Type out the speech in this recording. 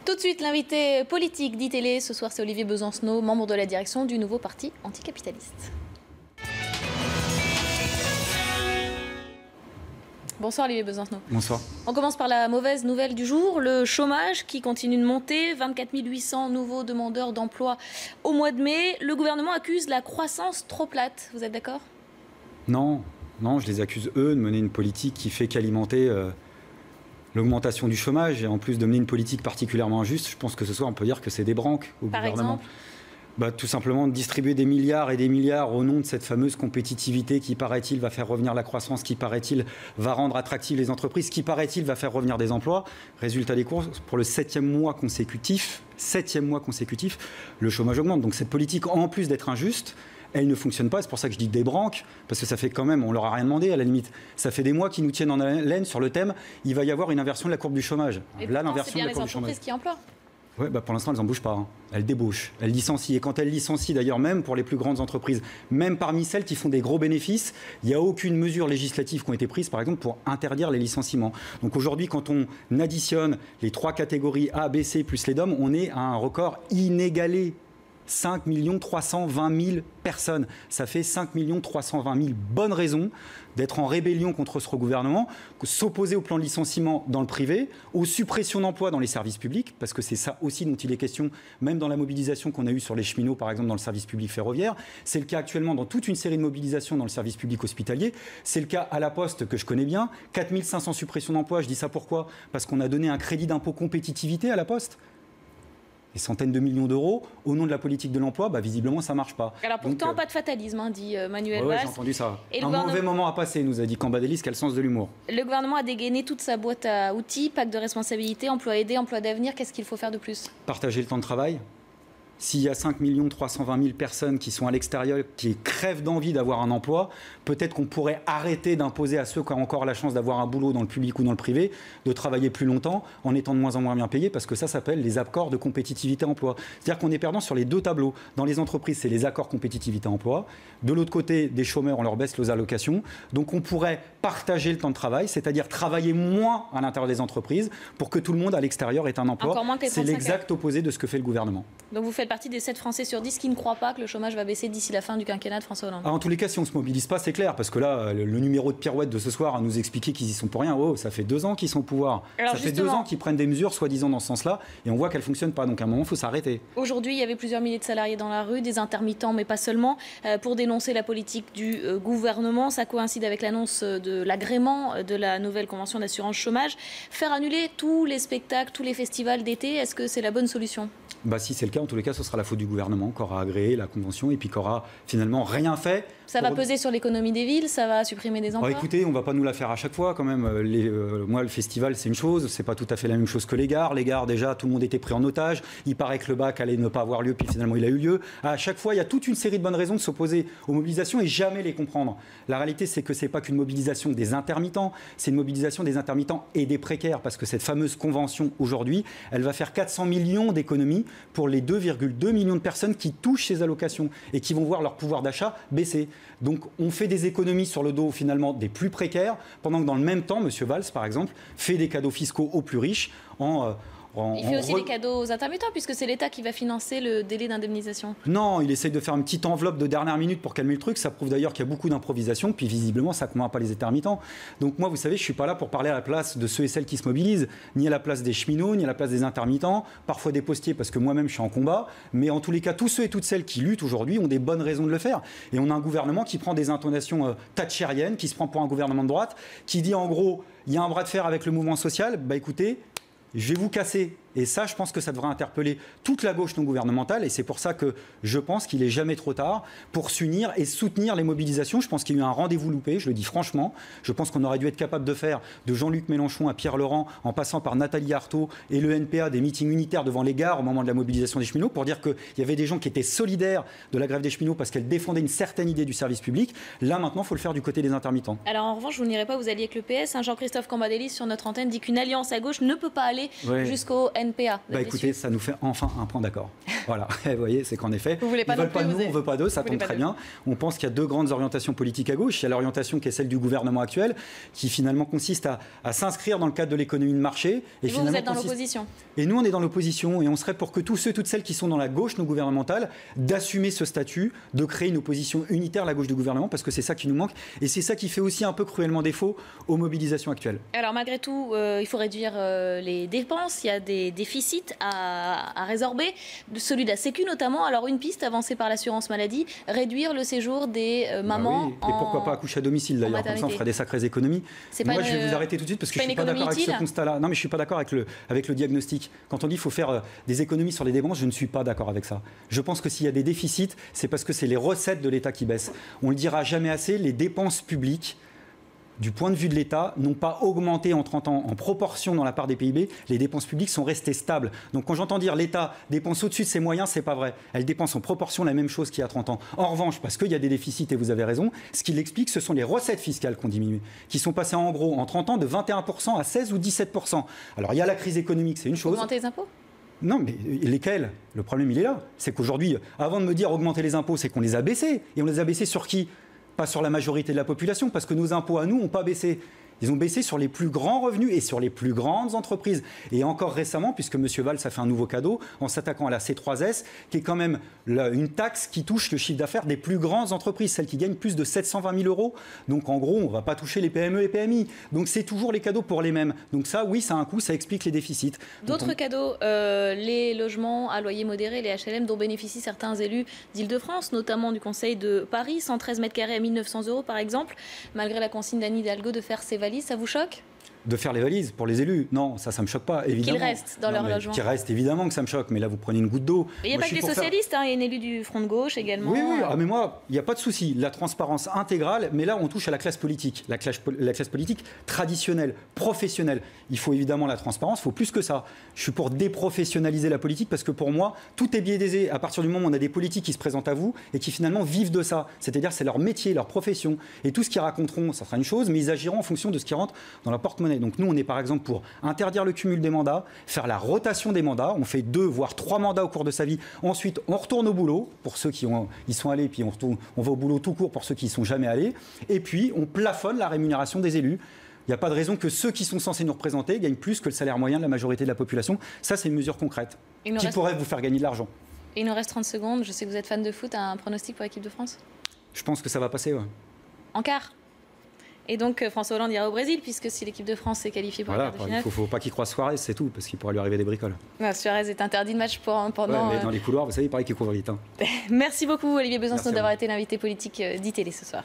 Tout de suite, l'invité politique d'ITélé, ce soir c'est Olivier Besancenot, membre de la direction du nouveau parti anticapitaliste. Bonsoir Olivier Besancenot. Bonsoir. On commence par la mauvaise nouvelle du jour, le chômage qui continue de monter, 24 800 nouveaux demandeurs d'emploi au mois de mai. Le gouvernement accuse la croissance trop plate, vous êtes d'accord? Non, je les accuse eux de mener une politique qui fait qu'alimenter l'augmentation du chômage et en plus de mener une politique particulièrement injuste. Je pense que ce soir on peut dire que c'est des branques au gouvernement. Par exemple, tout simplement de distribuer des milliards et des milliards au nom de cette fameuse compétitivité qui, paraît-il, va faire revenir la croissance, qui, paraît-il, va rendre attractives les entreprises, qui, paraît-il, va faire revenir des emplois. Résultat des courses, pour le septième mois consécutif, le chômage augmente. Donc cette politique, en plus d'être injuste, elle ne fonctionne pas. C'est pour ça que je dis des branques, parce que ça fait quand même, on leur a rien demandé à la limite. Ça fait des mois qu'ils nous tiennent en haleine sur le thème, il va y avoir une inversion de la courbe du chômage. Et là, l'inversion de la courbe du chômage. C'est bien les entreprises qui emploient. Oui, pour l'instant, elles n'en bougent pas. Elles débauchent, elles licencient. Et quand elles licencient, d'ailleurs, même pour les plus grandes entreprises, même parmi celles qui font des gros bénéfices, il n'y a aucune mesure législative qui a été prise, par exemple, pour interdire les licenciements. Donc aujourd'hui, quand on additionne les trois catégories A, B, C plus les DOM, on est à un record inégalé. 5 320 000 personnes. Ça fait 5 320 000 bonnes raisons d'être en rébellion contre ce gouvernement, s'opposer au plan de licenciement dans le privé, aux suppressions d'emplois dans les services publics, parce que c'est ça aussi dont il est question, même dans la mobilisation qu'on a eue sur les cheminots, par exemple, dans le service public ferroviaire. C'est le cas actuellement dans toute une série de mobilisations dans le service public hospitalier. C'est le cas à la Poste, que je connais bien. 4 500 suppressions d'emplois. Je dis ça pourquoi? Parce qu'on a donné un crédit d'impôt compétitivité à la Poste. Des centaines de millions d'euros au nom de la politique de l'emploi, visiblement ça ne marche pas. Alors pourtant, pas de fatalisme, dit Manuel Valls. J'ai entendu ça. Mauvais moment à passer, nous a dit Cambadélis, quel sens de l'humour. Le gouvernement a dégainé toute sa boîte à outils, pacte de responsabilité, emploi aidé, emploi d'avenir. Qu'est-ce qu'il faut faire de plus? Partager le temps de travail. S'il y a 5 320 000 personnes qui sont à l'extérieur, qui crèvent d'envie d'avoir un emploi, peut-être qu'on pourrait arrêter d'imposer à ceux qui ont encore la chance d'avoir un boulot dans le public ou dans le privé, de travailler plus longtemps en étant de moins en moins bien payés, parce que ça s'appelle les accords de compétitivité-emploi. C'est-à-dire qu'on est perdant sur les deux tableaux. Dans les entreprises, c'est les accords compétitivité-emploi. De l'autre côté, des chômeurs, on leur baisse les allocations. Donc on pourrait partager le temps de travail, c'est-à-dire travailler moins à l'intérieur des entreprises pour que tout le monde à l'extérieur ait un emploi. C'est l'exact opposé de ce que fait le gouvernement. Donc vous faites partie des 7 Français sur 10 qui ne croient pas que le chômage va baisser d'ici la fin du quinquennat de François Hollande. En tous les cas, si on ne se mobilise pas, c'est clair, parce que là, le numéro de pirouette de ce soir a nous expliqué qu'ils y sont pour rien. Oh, ça fait 2 ans qu'ils sont au pouvoir. Alors ça fait 2 ans qu'ils prennent des mesures, soi-disant, dans ce sens-là, et on voit qu'elles ne fonctionnent pas. Donc à un moment, il faut s'arrêter. Aujourd'hui, il y avait plusieurs milliers de salariés dans la rue, des intermittents, mais pas seulement, pour dénoncer la politique du gouvernement. Ça coïncide avec l'annonce de l'agrément de la nouvelle convention d'assurance chômage. Faire annuler tous les spectacles, tous les festivals d'été, est-ce que c'est la bonne solution? Si c'est le cas, en tous les cas, ce sera la faute du gouvernement qui aura agréé la convention et puis qui aura finalement rien fait. Ça va peser sur l'économie des villes, ça va supprimer des emplois. Écoutez, on ne va pas nous la faire à chaque fois quand même. Moi, le festival, c'est une chose, c'est pas tout à fait la même chose que les gares. Les gares, déjà, tout le monde était pris en otage. Il paraît que le bac allait ne pas avoir lieu, puis finalement, il a eu lieu. À chaque fois, il y a toute une série de bonnes raisons de s'opposer aux mobilisations et jamais les comprendre. La réalité, c'est que c'est pas qu'une mobilisation des intermittents, c'est une mobilisation des intermittents et des précaires, parce que cette fameuse convention aujourd'hui, elle va faire 400 millions d'économies pour les 2,2 millions de personnes qui touchent ces allocations et qui vont voir leur pouvoir d'achat baisser. Donc on fait des économies sur le dos finalement des plus précaires, pendant que dans le même temps, M. Valls par exemple, fait des cadeaux fiscaux aux plus riches il fait aussi des cadeaux aux intermittents, puisque c'est l'État qui va financer le délai d'indemnisation. Non, il essaye de faire une petite enveloppe de dernière minute pour calmer le truc. Ça prouve d'ailleurs qu'il y a beaucoup d'improvisation, puis visiblement, ça ne convainc pas les intermittents. Donc moi, vous savez, je ne suis pas là pour parler à la place de ceux et celles qui se mobilisent, ni à la place des cheminots, ni à la place des intermittents, parfois des postiers, parce que moi-même, je suis en combat. Mais en tous les cas, tous ceux et toutes celles qui luttent aujourd'hui ont des bonnes raisons de le faire. Et on a un gouvernement qui prend des intonations thatchériennes, qui se prend pour un gouvernement de droite, qui dit en gros, il y a un bras de fer avec le mouvement social. Écoutez, je vais vous casser. Et ça, je pense que ça devrait interpeller toute la gauche non gouvernementale. Et c'est pour ça que je pense qu'il n'est jamais trop tard pour s'unir et soutenir les mobilisations. Je pense qu'il y a eu un rendez-vous loupé, je le dis franchement. Je pense qu'on aurait dû être capable de faire de Jean-Luc Mélenchon à Pierre Laurent, en passant par Nathalie Arthaud et le NPA, des meetings unitaires devant les gares au moment de la mobilisation des cheminots, pour dire qu'il y avait des gens qui étaient solidaires de la grève des cheminots parce qu'elle défendait une certaine idée du service public. Là, maintenant, il faut le faire du côté des intermittents. Alors, en revanche, vous n'irez pas vous allier avec le PS. Jean-Christophe Cambadélis, sur notre antenne, dit qu'une alliance à gauche ne peut pas aller jusqu'au NPA. Écoutez, ça nous fait enfin un point d'accord. Voilà, vous voyez, c'est qu'en effet, vous voulez pas ils veulent pas nous, on veut pas d'eux, ça tombe très bien. On pense qu'il y a deux grandes orientations politiques à gauche. Il y a l'orientation qui est celle du gouvernement actuel, qui finalement consiste à s'inscrire dans le cadre de l'économie de marché. Et vous êtes dans l'opposition. Et nous, on est dans l'opposition, et on serait pour que tous ceux, toutes celles qui sont dans la gauche non gouvernementale, d'assumer ce statut, de créer une opposition unitaire à la gauche du gouvernement, parce que c'est ça qui nous manque, et c'est ça qui fait aussi un peu cruellement défaut aux mobilisations actuelles. Alors malgré tout, il faut réduire les dépenses, il y a des déficits à résorber, celui de la Sécu notamment. Alors une piste avancée par l'assurance maladie, réduire le séjour des mamans. Oui. Et pourquoi pas accoucher à domicile d'ailleurs, comme ça on ferait des sacrées économies. Moi je vais vous arrêter tout de suite parce que je ne suis pas d'accord avec ce constat-là. Non mais je ne suis pas d'accord avec le diagnostic. Quand on dit qu'il faut faire des économies sur les dépenses, je ne suis pas d'accord avec ça. Je pense que s'il y a des déficits, c'est parce que c'est les recettes de l'État qui baissent. On le dira jamais assez, les dépenses publiques, du point de vue de l'État, n'ont pas augmenté en 30 ans en proportion dans la part des PIB. Les dépenses publiques sont restées stables. Donc quand j'entends dire l'État dépense au-dessus de ses moyens, c'est pas vrai. Elle dépense en proportion la même chose qu'il y a 30 ans. En revanche, parce qu'il y a des déficits, et vous avez raison, ce qui l'explique, ce sont les recettes fiscales qui ont diminué, qui sont passées en gros en 30 ans de 21% à 16 ou 17%. Alors il y a la crise économique, c'est une chose. Augmenter les impôts ? Non, mais lesquels ? Le problème, il est là. C'est qu'aujourd'hui, avant de me dire augmenter les impôts, c'est qu'on les a baissés. Et on les a baissés sur qui ? Pas sur la majorité de la population, parce que nos impôts à nous n'ont pas baissé. Ils ont baissé sur les plus grands revenus et sur les plus grandes entreprises. Et encore récemment, puisque M. Valls a fait un nouveau cadeau, en s'attaquant à la C3S, qui est quand même une taxe qui touche le chiffre d'affaires des plus grandes entreprises, celles qui gagnent plus de 720 000 euros. Donc en gros, on ne va pas toucher les PME et PMI. Donc c'est toujours les cadeaux pour les mêmes. Donc ça, oui, ça a un coût, ça explique les déficits. D'autres cadeaux, les logements à loyer modéré, les HLM, dont bénéficient certains élus d'Île-de-France, notamment du Conseil de Paris, 113 mètres carrés à 1 900 € par exemple, malgré la consigne d'Anne Hidalgo de faire ses valises, ça vous choque ? De faire les valises pour les élus, non, ça me choque pas, évidemment. Qu'ils restent dans leur logement. Qu'ils restent, évidemment que ça me choque, mais là, vous prenez une goutte d'eau. Il n'y a pas que des socialistes, il y a une élue du Front de gauche également. Oui, mais moi, il n'y a pas de souci. La transparence intégrale, mais là, on touche à la classe politique. La classe politique traditionnelle, professionnelle. Il faut évidemment la transparence, il faut plus que ça. Je suis pour déprofessionnaliser la politique, parce que pour moi, tout est biaisé à partir du moment où on a des politiques qui se présentent à vous et qui finalement vivent de ça. C'est-à-dire, c'est leur métier, leur profession. Et tout ce qu'ils raconteront, ça sera une chose, mais ils agiront en fonction de ce qui rentre dans leur porte-monnaie. Donc nous, on est par exemple pour interdire le cumul des mandats, faire la rotation des mandats. On fait 2 voire 3 mandats au cours de sa vie. Ensuite, on retourne au boulot pour ceux qui y sont allés, puis on va au boulot tout court pour ceux qui y sont jamais allés. Et puis, on plafonne la rémunération des élus. Il n'y a pas de raison que ceux qui sont censés nous représenter gagnent plus que le salaire moyen de la majorité de la population. Ça, c'est une mesure concrète qui pourrait vous faire gagner de l'argent. Il nous reste 30 secondes. Je sais que vous êtes fan de foot. Un pronostic pour l'équipe de France ? Je pense que ça va passer, ouais. En quart ? Et donc François Hollande ira au Brésil, puisque si l'équipe de France s'est qualifiée pour le quart de finale. Il ne faut pas qu'il croise Suarez, c'est tout, parce qu'il pourrait lui arriver des bricoles. Suarez est interdit de match pendant... Ouais, mais dans les couloirs, vous savez, il paraît qu'il court vite. Merci beaucoup Olivier Besancenot d'avoir été l'invité politique d'ITélé ce soir.